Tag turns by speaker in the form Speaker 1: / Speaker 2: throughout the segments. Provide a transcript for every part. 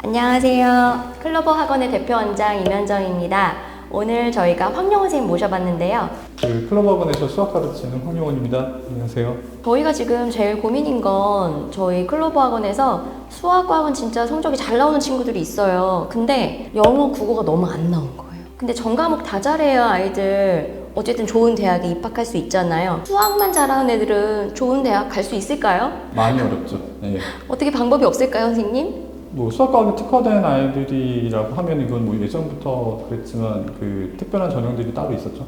Speaker 1: 안녕하세요. 클로버 학원의 대표 원장 임현정입니다. 오늘 저희가 황영원 선생님 모셔봤는데요.
Speaker 2: 클로버 학원에서 수학 가르치는 황영원입니다. 안녕하세요.
Speaker 1: 저희가 지금 제일 고민인 건 저희 클로버 학원에서 수학과학은 진짜 성적이 잘 나오는 친구들이 있어요. 근데 영어, 국어가 너무 안 나온 거예요. 근데 전 과목 다 잘해야 아이들 어쨌든 좋은 대학에 입학할 수 있잖아요. 수학만 잘하는 애들은 좋은 대학 갈 수 있을까요?
Speaker 2: 많이 어렵죠. 네.
Speaker 1: 어떻게 방법이 없을까요, 선생님?
Speaker 2: 수학과학에 특화된 아이들이라고 하면 이건 예전부터 그랬지만 특별한 전형들이 따로 있었죠.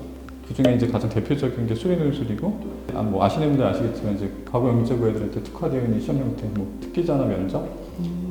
Speaker 2: 그 중에 이제 가장 대표적인 게 수리논술이고, 아시는 분들 아시겠지만 이제 과거 영재고 애들한테 특화되어 있는 시험 형태, 특기자나 면접,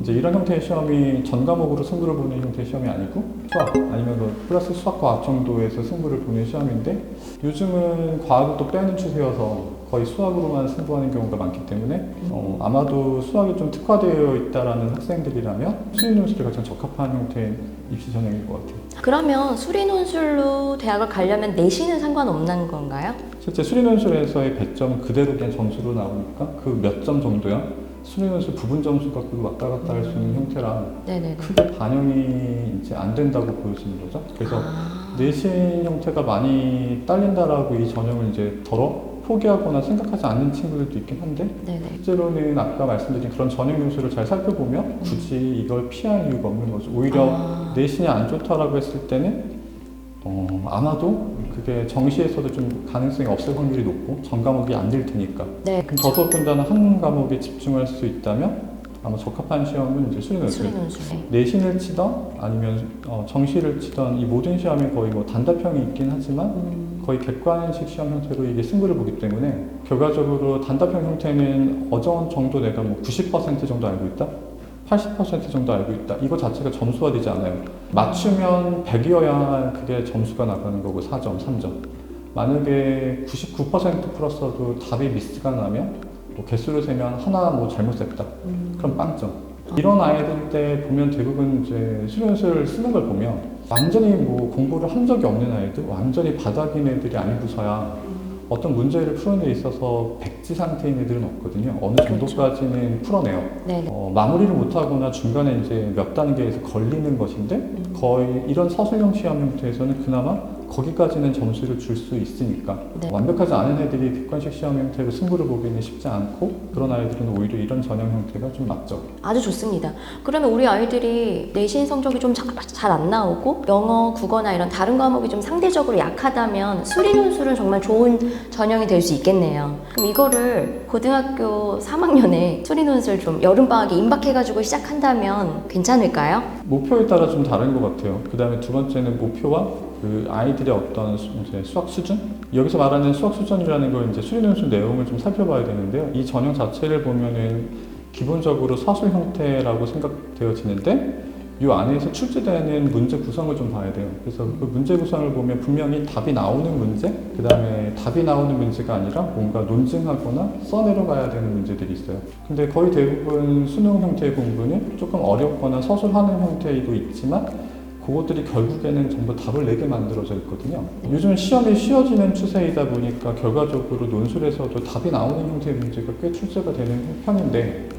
Speaker 2: 이제 이런 형태의 시험이 전 과목으로 승부를 보는 형태의 시험이 아니고 수학 아니면 플러스 수학 과학 정도에서 승부를 보는 시험인데, 요즘은 과학을 또 빼는 추세여서 거의 수학으로만 승부하는 경우가 많기 때문에 아마도 수학이 좀 특화되어 있다라는 학생들이라면 수리논술이 가장 적합한 형태의 입시 전형일 것 같아요.
Speaker 1: 그러면 수리논술로 대학을 가려면 내신은 상관없는 건가요?
Speaker 2: 실제 수리논술에서의 배점은 그대로 그냥 점수로 나오니까 그 몇 점 정도야 수리논술 부분 점수 갖고 왔다 갔다 할 수 있는 형태라
Speaker 1: 네네네.
Speaker 2: 크게 반영이 이제 안 된다고 보여지는 거죠. 그래서 내신 형태가 많이 딸린다라고 이 전형을 이제 포기하거나 생각하지 않는 친구들도 있긴 한데,
Speaker 1: 네네.
Speaker 2: 실제로는 아까 말씀드린 그런 전형 요소를 잘 살펴보면 굳이 이걸 피할 이유가 없는 거죠. 오히려 내신이 안 좋다라고 했을 때는 아마도 그게 정시에서도 좀 가능성이 없을 확률이 높고 전 과목이 안 될 테니까.
Speaker 1: 네, 그렇죠.
Speaker 2: 더더군다나 한 과목에 집중할 수 있다면 아마 적합한 시험은 이제 수리논술.
Speaker 1: 네.
Speaker 2: 내신을 치던 아니면 정시를 치던 이 모든 시험이 거의 단답형이 있긴 하지만 거의 객관식 시험 형태로 이게 승부를 보기 때문에 결과적으로 단답형 형태는 어느 정도 내가 90% 정도 알고 있다? 80% 정도 알고 있다. 이거 자체가 점수화되지 않아요. 맞추면 100이어야 그게 점수가 나가는 거고 4점, 3점. 만약에 99% 풀었어도 답이 미스가 나면 개수를 세면 하나 잘못 셌다. 그럼 빵점. 이런 아이들 때 보면 대부분 이제 수련술을 쓰는 걸 보면 완전히 공부를 한 적이 없는 아이들, 완전히 바닥인 애들이 아니고서야 어떤 문제를 푸는 데 있어서 백지 상태인 애들은 없거든요. 어느 정도까지는 풀어내요. 마무리를 못하거나 중간에 이제 몇 단계에서 걸리는 것인데 거의 이런 서술형 시험 형태에서는 그나마 거기까지는 점수를 줄 수 있으니까 완벽하지 않은 애들이 객관식 시험 형태로 승부를 보기는 쉽지 않고 그런 아이들은 오히려 이런 전형 형태가 좀 맞죠.
Speaker 1: 아주 좋습니다. 그러면 우리 아이들이 내신 성적이 좀 잘 안 나오고 영어, 국어나 이런 다른 과목이 좀 상대적으로 약하다면 수리논술은 정말 좋은 전형이 될 수 있겠네요. 그럼 이거를 고등학교 3학년에 수리논술 좀 여름방학에 임박해가지고 시작한다면 괜찮을까요?
Speaker 2: 목표에 따라 좀 다른 것 같아요. 그 다음에 두 번째는 목표와 아이들의 어떤 이제 수학 수준? 여기서 말하는 수학 수준이라는 걸 이제 수리논술 내용을 좀 살펴봐야 되는데요. 이 전형 자체를 보면은 기본적으로 서술 형태라고 생각되어지는데 이 안에서 출제되는 문제 구성을 좀 봐야 돼요. 그래서 그 문제 구성을 보면 분명히 답이 나오는 문제, 그 다음에 답이 나오는 문제가 아니라 뭔가 논증하거나 써내려가야 되는 문제들이 있어요. 근데 거의 대부분 수능 형태의 공부는 조금 어렵거나 서술하는 형태도 있지만 그것들이 결국에는 전부 답을 내게 만들어져 있거든요. 요즘 시험이 쉬워지는 추세이다 보니까 결과적으로 논술에서도 답이 나오는 형태의 문제가 꽤 출제가 되는 편인데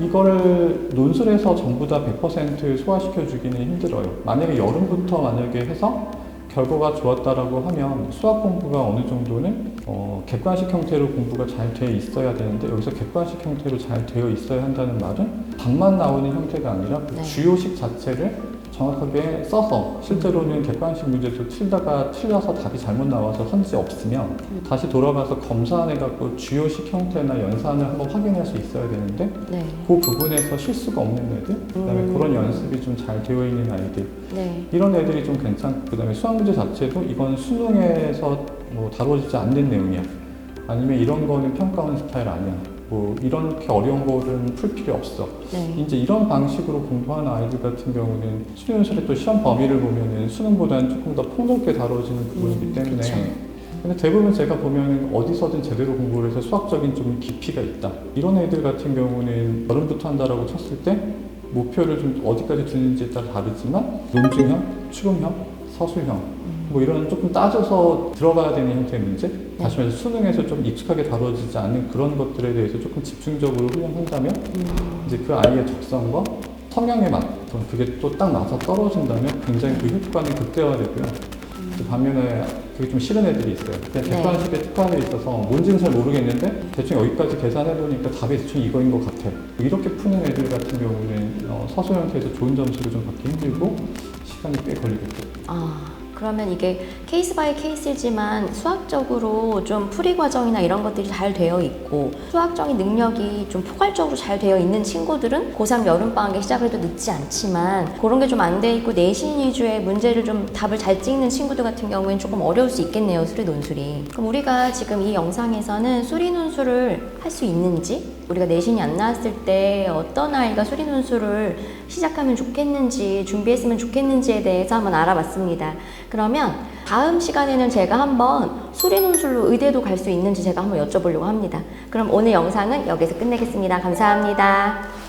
Speaker 2: 이걸 논술에서 전부 다 100% 소화시켜 주기는 힘들어요. 만약에 여름부터 해서 결과가 좋았다라고 하면 수학 공부가 어느 정도는 객관식 형태로 공부가 잘 되어 있어야 되는데, 여기서 객관식 형태로 잘 되어 있어야 한다는 말은 답만 나오는 형태가 아니라 그 주요식 자체를 정확하게 써서 실제로는 객관식 문제도 틀려서 답이 잘못 나와서 선지 없으면 다시 돌아가서 검사해갖고 주요식 형태나 연산을 한번 확인할 수 있어야 되는데 그 부분에서 실수가 없는 애들, 그다음에 그런 연습이 좀 잘 되어 있는 아이들, 이런 애들이 좀 괜찮고, 그다음에 수학 문제 자체도 이건 수능에서 다뤄지지 않는 내용이야, 아니면 이런 거는 평가원 스타일 아니야, 이렇게 어려운 거는 풀 필요 없어. 이제 이런 방식으로 공부하는 아이들 같은 경우는 수리논술의 또 시험 범위를 보면은 수능보다는 조금 더 폭넓게 다뤄지는 부분이기 때문에 근데 대부분 제가 보면 어디서든 제대로 공부를 해서 수학적인 좀 깊이가 있다. 이런 애들 같은 경우는 여름부터 한다라고 쳤을 때 목표를 좀 어디까지 두는지에 따라 다르지만 논증형, 추론형, 서술형 이런 조금 따져서 들어가야 되는 형태의 문제, 다시 말해서 수능에서 좀 익숙하게 다뤄지지 않는 그런 것들에 대해서 조금 집중적으로 훈련한다면 이제 그 아이의 적성과 성향에 맞던 그게 또 딱 맞아 떨어진다면 굉장히 그 효과는 극대화되고요. 그 반면에 그게 좀 싫은 애들이 있어요. 그냥
Speaker 1: 네.
Speaker 2: 객관식에 특화돼 있어서 뭔지는 잘 모르겠는데 대충 여기까지 계산해보니까 답이 대충 이거인 것 같아. 이렇게 푸는 애들 같은 경우는 서술 형태에서 좋은 점수를 좀 받기 힘들고 시간이 꽤 걸리겠죠.
Speaker 1: 그러면 이게 케이스 바이 케이스지만 수학적으로 좀 풀이 과정이나 이런 것들이 잘 되어 있고 수학적인 능력이 좀 포괄적으로 잘 되어 있는 친구들은 고3 여름방학에 시작을 해도 늦지 않지만 그런 게 좀 안 돼 있고 내신 위주의 문제를 좀 답을 잘 찍는 친구들 같은 경우에는 조금 어려울 수 있겠네요, 수리 논술이. 그럼 우리가 지금 이 영상에서는 수리 논술을 할 수 있는지, 우리가 내신이 안 나왔을 때 어떤 아이가 수리 논술을 시작하면 좋겠는지, 준비했으면 좋겠는지에 대해서 한번 알아봤습니다. 그러면 다음 시간에는 제가 한번 수리 논술로 의대도 갈 수 있는지 제가 한번 여쭤보려고 합니다. 그럼 오늘 영상은 여기서 끝내겠습니다. 감사합니다.